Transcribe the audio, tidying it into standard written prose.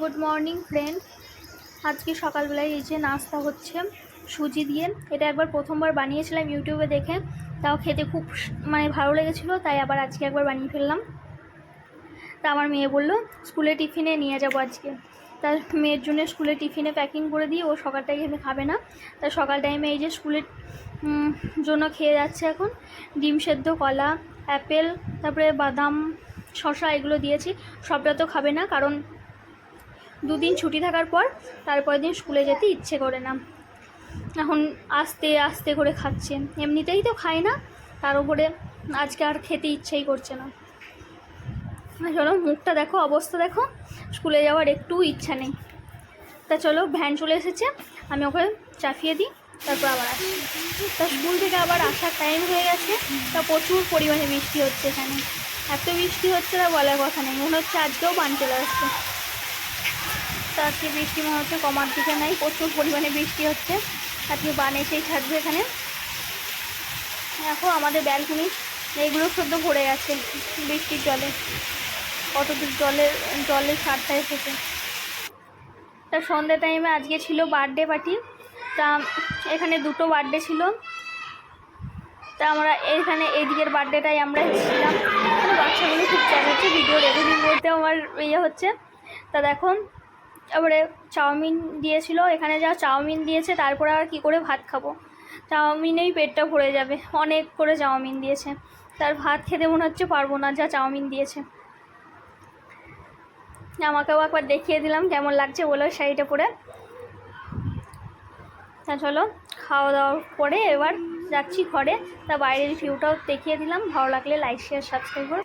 Good morning friend. আজকে সকালবেলায় এই যে নাস্তা হচ্ছে সুজি দিয়ে। এটা একবার প্রথমবার বানিয়েছিলাম ইউটিউবে দেখে, তাও খেতে খুব ভালো লেগেছিলো, তাই আবার আজকে একবার বানিয়ে ফেললাম। তা আমার মেয়ে বললো স্কুলে টিফিনে নিয়ে যাবো আজকে, তার মেয়ের জন্য স্কুলে টিফিনে প্যাকিং করে দিই, ও সকাল টাইমে খাবে না। তাই সকাল টাইমে এই যে স্কুলের জন্য খেয়ে যাচ্ছে এখন ডিম সেদ্ধ, কলা, অ্যাপেল, তারপরে বাদাম, শসা এগুলো দিয়েছি। সবটা তো খাবে না, কারণ দুদিন ছুটি থাকার পর তারপরের দিন স্কুলে যেতে ইচ্ছে করে না। এখন আস্তে আস্তে করে খাচ্ছে, এমনিতেই তো খায় না, তার উপরে আজকে আর খেতে ইচ্ছেই করছে না। চলো মুখটা দেখো, অবস্থা দেখো, স্কুলে যাওয়ার একটু ইচ্ছা নেই। তা চলো ভ্যান চলে এসেছে, আমি ওকে চাপিয়ে দিই, তারপর আবার আসি। তা স্কুল থেকে আবার আসার টাইম হয়ে গেছে। তা প্রচুর পরিমাণে বৃষ্টি হচ্ছে এখানে, এত বৃষ্টি হচ্ছে তা বলার কথা নেই, মনে হচ্ছে আজকেও বান চলে আসছে। তা আজকে বৃষ্টি মনে হচ্ছে কমার দিকে নাই, প্রচুর পরিমাণে বৃষ্টি হচ্ছে, আজকে বান এসেই থাকবে এখানে। দেখো আমাদের ব্যালকনি এইগুলো সদ্য ভরে গেছে বৃষ্টির জলে, কতদূর জলের ছাড়টা এসেছে। তা সন্ধ্যে টাইমে আজকে ছিল বার্থডে পার্টি, তা এখানে দুটো বার্থডে ছিল। তা আমরা এখানে এইদিকের বার্থডেটাই আমরা ছিলাম। বাচ্চাগুলো খুব চেঁচাচ্ছে, ভিডিও রেকর্ডিং করতে আমার হচ্ছে। তা দেখো এবারে চাউমিন দিয়েছিল, এখানে যা চাউমিন দিয়েছে তারপরে আর কি করে ভাত খাবো, চাউমিনেই পেটটা ভরে যাবে, অনেক করে চাউমিন দিয়েছে, তার ভাত খেতে মনে হচ্ছে পারবো না, যা চাউমিন দিয়েছে। আমাকেও একবার দেখিয়ে দিলাম কেমন লাগছে বলো শাড়িটা পরে। তা চলো খাওয়া দাওয়ার পরে এবার যাচ্ছি ঘরে। তা বাইরের ভিউটাও দেখিয়ে দিলাম, ভালো লাগলে লাইক শেয়ার সাবস্ক্রাইব করো।